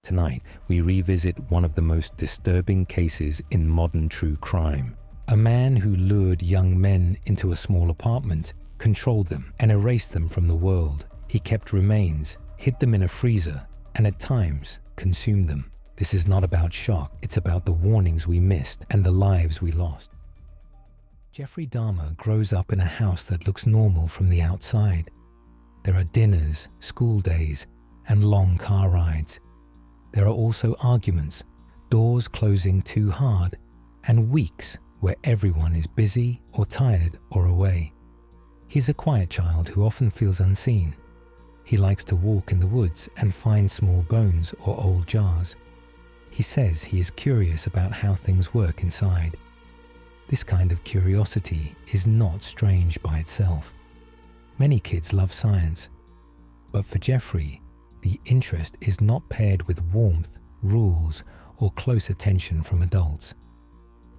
Tonight, we revisit one of the most disturbing cases in modern true crime. A man who lured young men into a small apartment, controlled them, and erased them from the world. He kept remains, hid them in a freezer, and at times consumed them. This is not about shock, it's about the warnings we missed and the lives we lost. Jeffrey Dahmer grows up in a house that looks normal from the outside. There are dinners, school days, and long car rides. There are also arguments, doors closing too hard, and weeks where everyone is busy or tired or away. He's a quiet child who often feels unseen. He likes to walk in the woods and find small bones or old jars. He says he is curious about how things work inside. This kind of curiosity is not strange by itself. Many kids love science, but for Jeffrey, the interest is not paired with warmth, rules, or close attention from adults.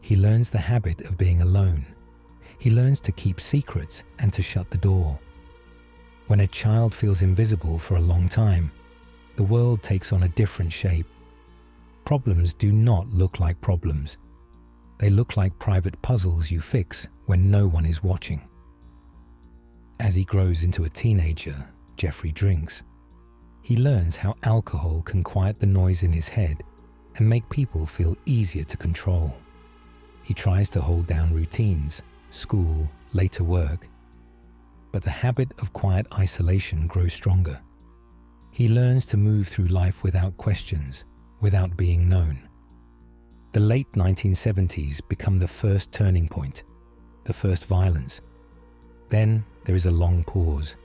He learns the habit of being alone. He learns to keep secrets and to shut the door. When a child feels invisible for a long time, the world takes on a different shape. Problems do not look like problems. They look like private puzzles you fix when no one is watching. As he grows into a teenager, Jeffrey drinks. He learns how alcohol can quiet the noise in his head and make people feel easier to control. He tries to hold down routines, school, later work, but the habit of quiet isolation grows stronger. He learns to move through life without questions, without being known. The late 1970s become the first turning point, the first violence. Then there is a long pause,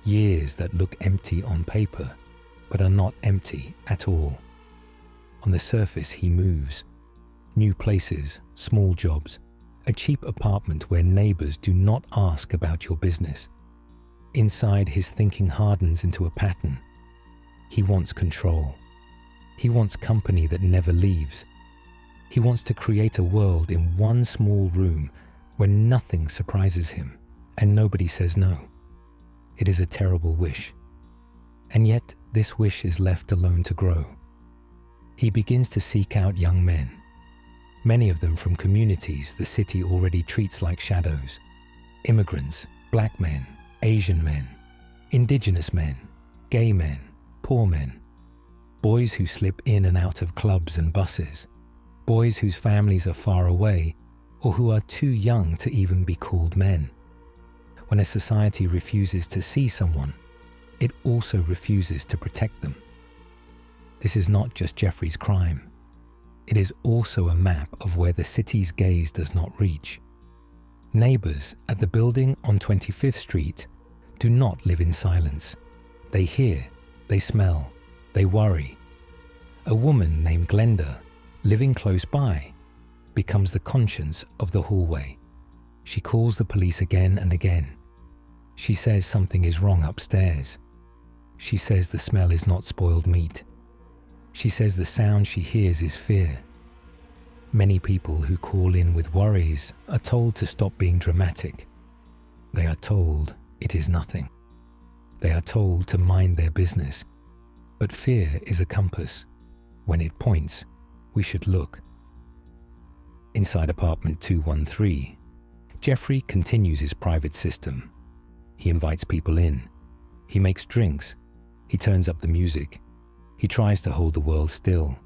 years that look empty on paper, but are not empty at all. On the surface he moves. New places, small jobs, a cheap apartment where neighbors do not ask about your business. Inside, his thinking hardens into a pattern. He wants control. He wants company that never leaves. He wants to create a world in one small room where nothing surprises him and nobody says no. It is a terrible wish. And yet, this wish is left alone to grow. He begins to seek out young men, many of them from communities the city already treats like shadows. Immigrants, black men, Asian men, indigenous men, gay men, poor men, boys who slip in and out of clubs and buses, boys whose families are far away or who are too young to even be called men. When a society refuses to see someone, it also refuses to protect them. This is not just Jeffrey's crime. It is also a map of where the city's gaze does not reach. Neighbors at the building on 25th Street do not live in silence. They hear, they smell, they worry. A woman named Glenda, living close by, becomes the conscience of the hallway. She calls the police again and again. She says something is wrong upstairs. She says the smell is not spoiled meat. She says the sound she hears is fear. Many people who call in with worries are told to stop being dramatic. They are told it is nothing. They are told to mind their business. But fear is a compass. When it points, we should look. Inside apartment 213, Jeffrey continues his private system. He invites people in. He makes drinks. He turns up the music. He tries to hold the world still.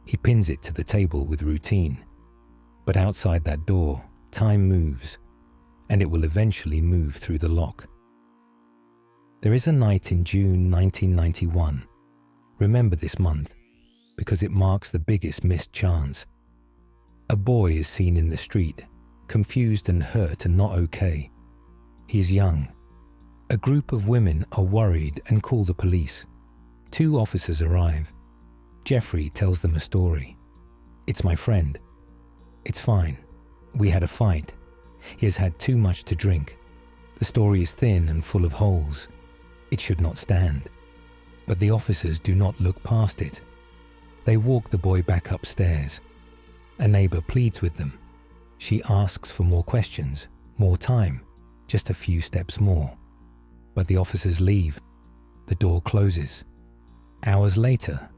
He pins it to the table with routine. But outside that door, time moves, and it will eventually move through the lock. There is a night in June 1991. Remember this month, because it marks the biggest missed chance. A boy is seen in the street, confused and hurt and not okay. He is young. A group of women are worried and call the police. 2 officers arrive. Jeffrey tells them a story. It's my friend. It's fine. We had a fight. He has had too much to drink. The story is thin and full of holes. It should not stand. But the officers do not look past it. They walk the boy back upstairs. A neighbor pleads with them. She asks for more questions, more time, just a few steps more. But the officers leave. The door closes. Hours later,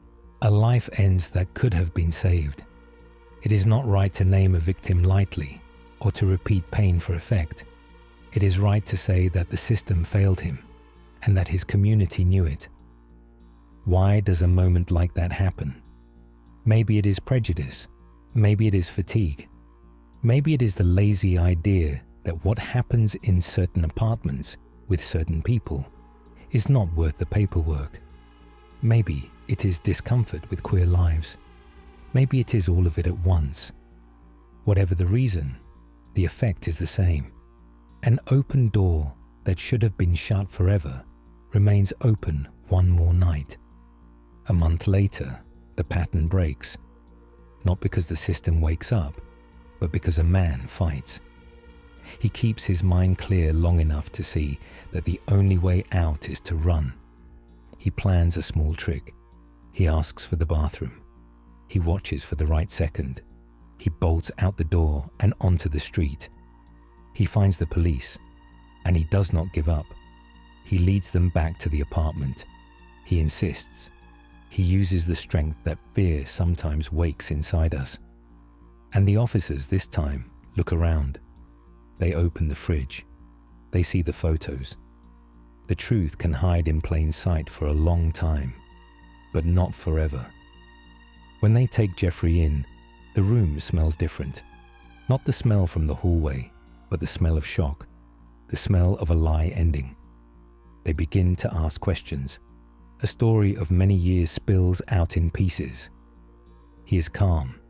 A life ends that could have been saved. It is not right to name a victim lightly or to repeat pain for effect. It is right to say that the system failed him and that his community knew it. Why does a moment like that happen? Maybe it is prejudice. Maybe it is fatigue. Maybe it is the lazy idea that what happens in certain apartments with certain people is not worth the paperwork. Maybe it is discomfort with queer lives. Maybe it is all of it at once. Whatever the reason, the effect is the same. An open door that should have been shut forever remains open one more night. A month later, the pattern breaks, not because the system wakes up, but because a man fights. He keeps his mind clear long enough to see that the only way out is to run. He plans a small trick. He asks for the bathroom. He watches for the right second. He bolts out the door and onto the street. He finds the police, and he does not give up. He leads them back to the apartment. He insists. He uses the strength that fear sometimes wakes inside us. And the officers this time look around. They open the fridge. They see the photos. The truth can hide in plain sight for a long time, but not forever. When they take Jeffrey in, the room smells different. Not the smell from the hallway, but the smell of shock, the smell of a lie ending. They begin to ask questions. A story of many years spills out in pieces. He is calm.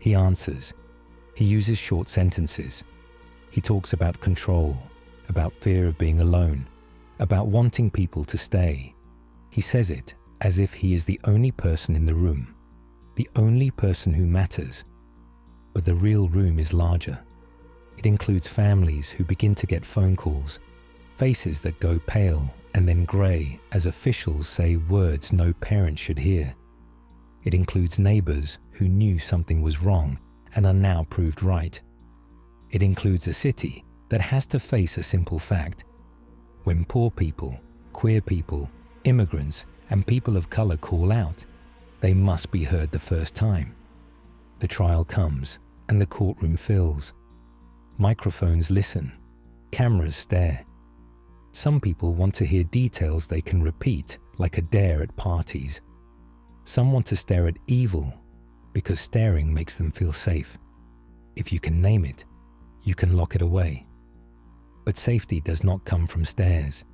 He answers. He uses short sentences. He talks about control, about fear of being alone, about wanting people to stay. He says it as if he is the only person in the room, the only person who matters. But the real room is larger. It includes families who begin to get phone calls, faces that go pale and then grey as officials say words no parent should hear. It includes neighbours who knew something was wrong and are now proved right. It includes a city that has to face a simple fact. When poor people, queer people, immigrants, and people of colour call out, they must be heard the first time. The trial comes and the courtroom fills. Microphones listen. Cameras stare. Some people want to hear details they can repeat, like a dare at parties. Some want to stare at evil because staring makes them feel safe. If you can name it, you can lock it away. But safety does not come from stares.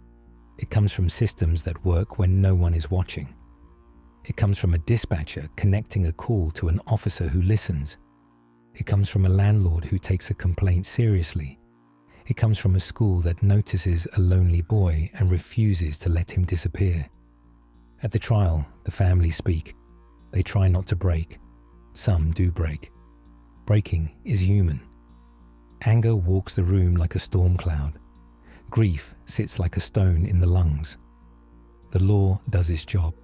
It comes from systems that work when no one is watching. It comes from a dispatcher connecting a call to an officer who listens. It comes from a landlord who takes a complaint seriously. It comes from a school that notices a lonely boy and refuses to let him disappear. At the trial, the families speak. They try not to break. Some do break. Breaking is human. Anger walks the room like a storm cloud. Grief sits like a stone in the lungs. The law does its job.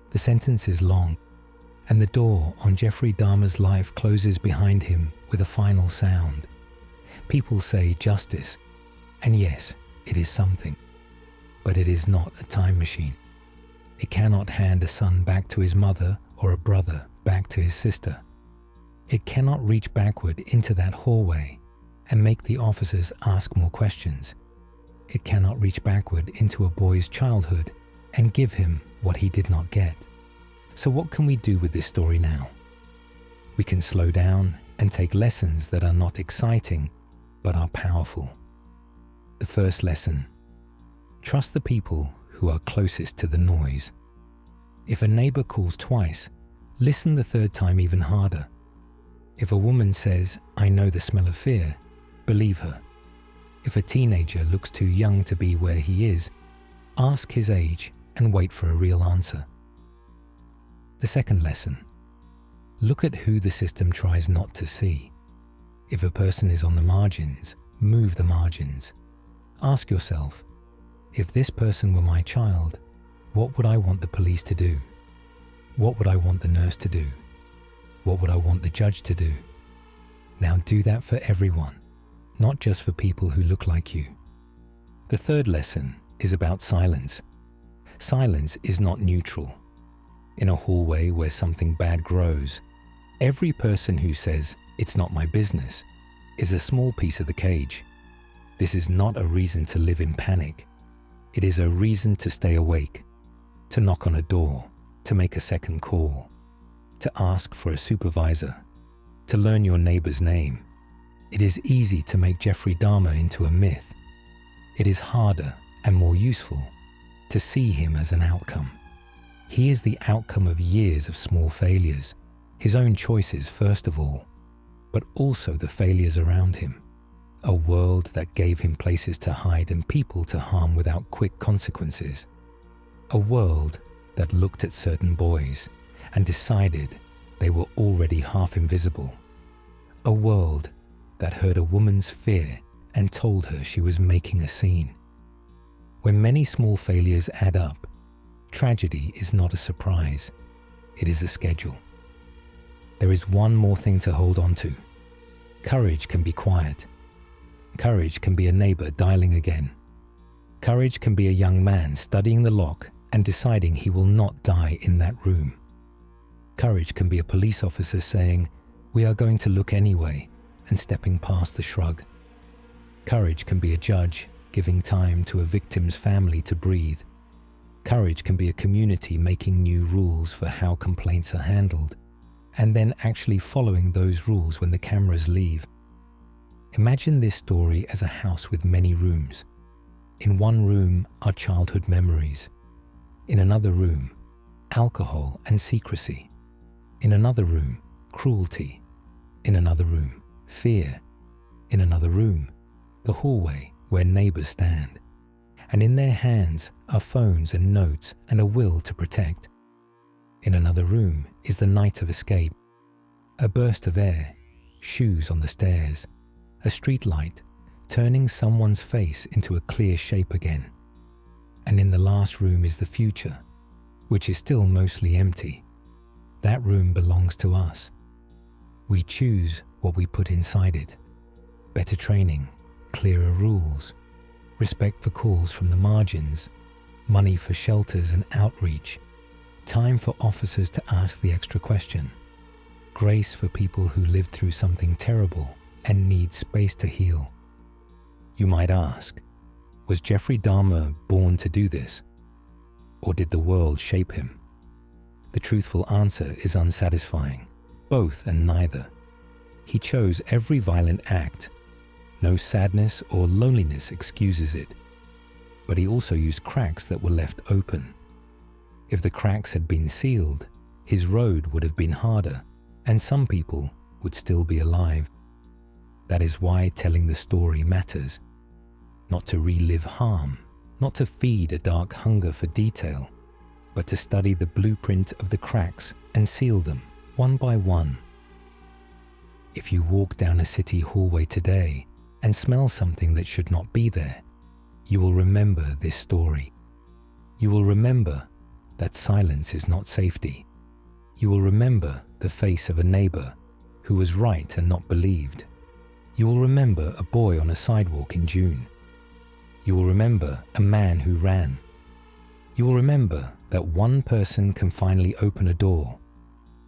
The sentence is long, and the door on Jeffrey Dahmer's life closes behind him with a final sound. People say justice, and yes, it is something, but it is not a time machine. It cannot hand a son back to his mother or a brother back to his sister. It cannot reach backward into that hallway and make the officers ask more questions. It cannot reach backward into a boy's childhood and give him what he did not get. So what can we do with this story now? We can slow down and take lessons that are not exciting, but are powerful. The first lesson: trust the people who are closest to the noise. If a neighbor calls twice, listen the third time even harder. If a woman says, "I know the smell of fear," believe her. If a teenager looks too young to be where he is, ask his age and wait for a real answer. The second lesson: look at who the system tries not to see. If a person is on the margins, move the margins. Ask yourself, if this person were my child, what would I want the police to do? What would I want the nurse to do? What would I want the judge to do? Now do that for everyone, not just for people who look like you. The third lesson is about silence. Silence is not neutral. in a hallway where something bad grows, every person who says, "It's not my business," is a small piece of the cage. This is not a reason to live in panic. It is a reason to stay awake, to knock on a door, to make a second call, to ask for a supervisor, to learn your neighbor's name. It is easy to make Jeffrey Dahmer into a myth. It is harder and more useful to see him as an outcome. He is the outcome of years of small failures, his own choices first of all, but also the failures around him. A world that gave him places to hide and people to harm without quick consequences. A world that looked at certain boys and decided they were already half invisible. A world that heard a woman's fear and told her she was making a scene. When many small failures add up, tragedy is not a surprise, it is a schedule. There is one more thing to hold on to. Courage can be quiet. Courage can be a neighbor dialing again. Courage can be a young man studying the lock and deciding he will not die in that room. Courage can be a police officer saying, "We are going to look anyway," and stepping past the shrug. Courage can be a judge giving time to a victim's family to breathe. Courage can be a community making new rules for how complaints are handled, and then actually following those rules when the cameras leave. Imagine this story as a house with many rooms. In one room are childhood memories. In another room, alcohol and secrecy. In another room, cruelty. In another room, fear. In another room, the hallway where neighbors stand. And in their hands are phones and notes and a will to protect. In another room is the night of escape. A burst of air, shoes on the stairs, a street light turning someone's face into a clear shape again. And in the last room is the future, which is still mostly empty. That room belongs to us. We choose what we put inside it. Better training, clearer rules, respect for calls from the margins, money for shelters and outreach, time for officers to ask the extra question, grace for people who lived through something terrible and need space to heal. You might ask, was Jeffrey Dahmer born to do this? Or did the world shape him? The truthful answer is unsatisfying, both and neither. He chose every violent act. No sadness or loneliness excuses it. But he also used cracks that were left open. If the cracks had been sealed, his road would have been harder, and some people would still be alive. That is why telling the story matters. Not to relive harm, not to feed a dark hunger for detail, but to study the blueprint of the cracks and seal them one by one. If you walk down a city hallway today and smell something that should not be there, you will remember this story. You will remember that silence is not safety. You will remember the face of a neighbor who was right and not believed. You will remember a boy on a sidewalk in June. You will remember a man who ran. You will remember that one person can finally open a door,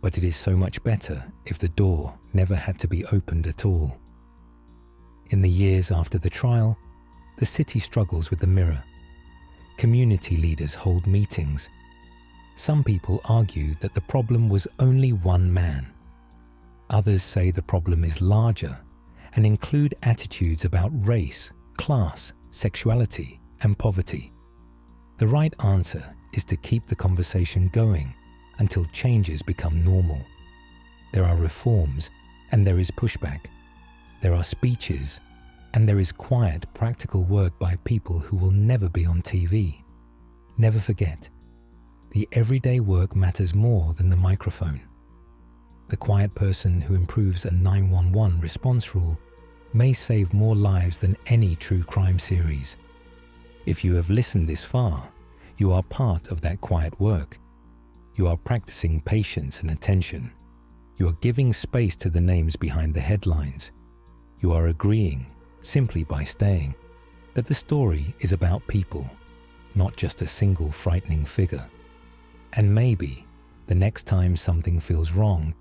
but it is so much better if the door never had to be opened at all. In the years after the trial, the city struggles with the mirror. Community leaders hold meetings. Some people argue that the problem was only one man. Others say the problem is larger and include attitudes about race, class, sexuality, and poverty. The right answer is to keep the conversation going until changes become normal. There are reforms and there is pushback. There are speeches and there is quiet, practical work by people who will never be on TV. Never forget, the everyday work matters more than the microphone. The quiet person who improves a 911 response rule may save more lives than any true crime series. If you have listened this far, you are part of that quiet work. You are practicing patience and attention. You are giving space to the names behind the headlines. You are agreeing, simply by staying, that the story is about people, not just a single frightening figure. And maybe The next time something feels wrong,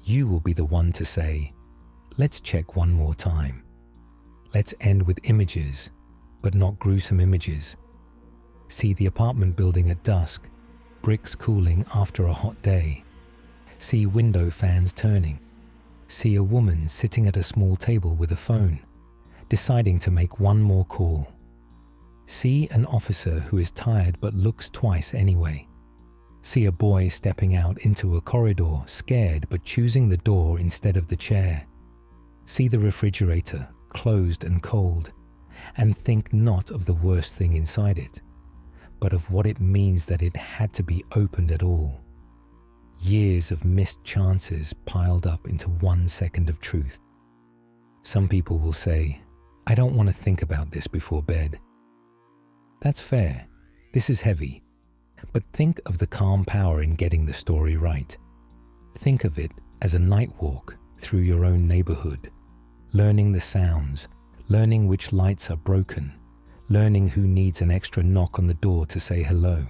you will be the one to say, "Let's check one more time." Let's end with images, but not gruesome images. See the apartment building at dusk, bricks cooling after a hot day. See window fans turning. See a woman sitting at a small table with a phone, deciding to make one more call. See an officer who is tired but looks twice anyway. See a boy stepping out into a corridor, scared but choosing the door instead of the chair. See the refrigerator, closed and cold, and think not of the worst thing inside it, but of what it means that it had to be opened at all. Years of missed chances piled up into 1 second of truth. Some people will say, "I don't want to think about this before bed." That's fair. This is heavy. But think of the calm power in getting the story right. Think of it as a night walk through your own neighborhood, learning the sounds, learning which lights are broken, learning who needs an extra knock on the door to say hello.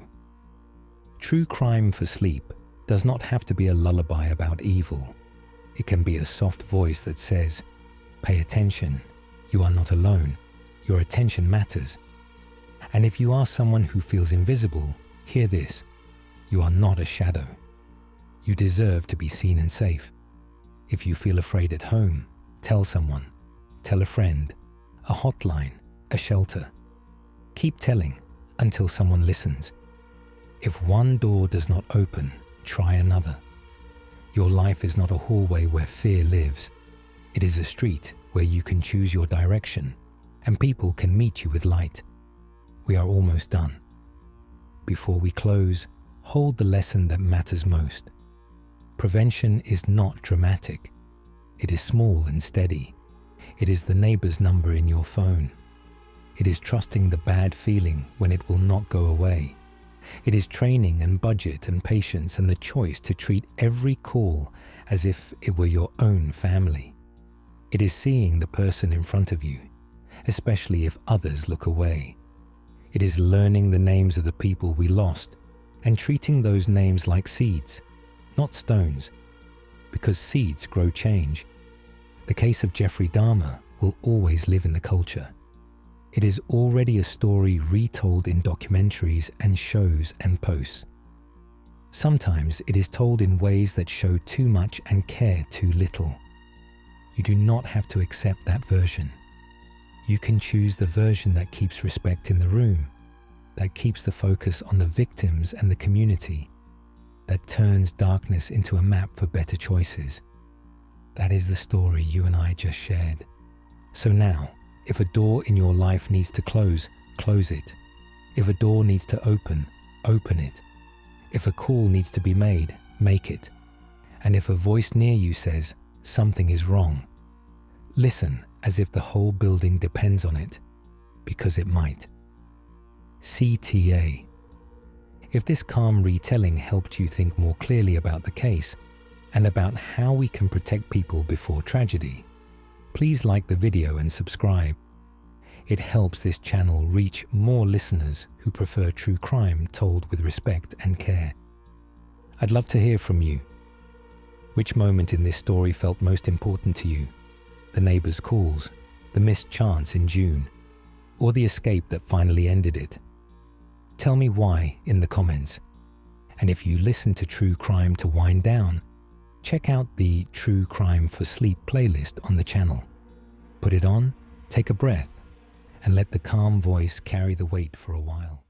True crime for sleep does not have to be a lullaby about evil. It can be a soft voice that says, "Pay attention, you are not alone, your attention matters." And if you are someone who feels invisible, hear this: you are not a shadow. You deserve to be seen and safe. If you feel afraid at home, tell someone, tell a friend, a hotline, a shelter. Keep telling until someone listens. If one door does not open, try another. Your life is not a hallway where fear lives. It is a street where you can choose your direction and people can meet you with light. We are almost done. Before we close, hold the lesson that matters most. Prevention is not dramatic. It is small and steady. It is the neighbor's number in your phone. It is trusting the bad feeling when it will not go away. It is training and budget and patience and the choice to treat every call as if it were your own family. It is seeing the person in front of you, especially if others look away. It is learning the names of the people we lost and treating those names like seeds, not stones, because seeds grow change. The case of Jeffrey Dahmer will always live in the culture. It is already a story retold in documentaries and shows and posts. Sometimes it is told in ways that show too much and care too little. You do not have to accept that version. You can choose the version that keeps respect in the room, that keeps the focus on the victims and the community, that turns darkness into a map for better choices. That is the story you and I just shared. So now, if a door in your life needs to close, close it. If a door needs to open, open it. If a call needs to be made, make it. And if a voice near you says, something is wrong, listen as if the whole building depends on it, because it might. CTA. If this calm retelling helped you think more clearly about the case and about how we can protect people before tragedy, please like the video and subscribe. It helps this channel reach more listeners who prefer true crime told with respect and care. I'd love to hear from you. Which moment in this story felt most important to you? The neighbor's calls, the missed chance in June, or the escape that finally ended it? Tell me why in the comments. And if you listen to true crime to wind down, check out the True Crime for Sleep playlist on the channel. Put it on, take a breath, and let the calm voice carry the weight for a while.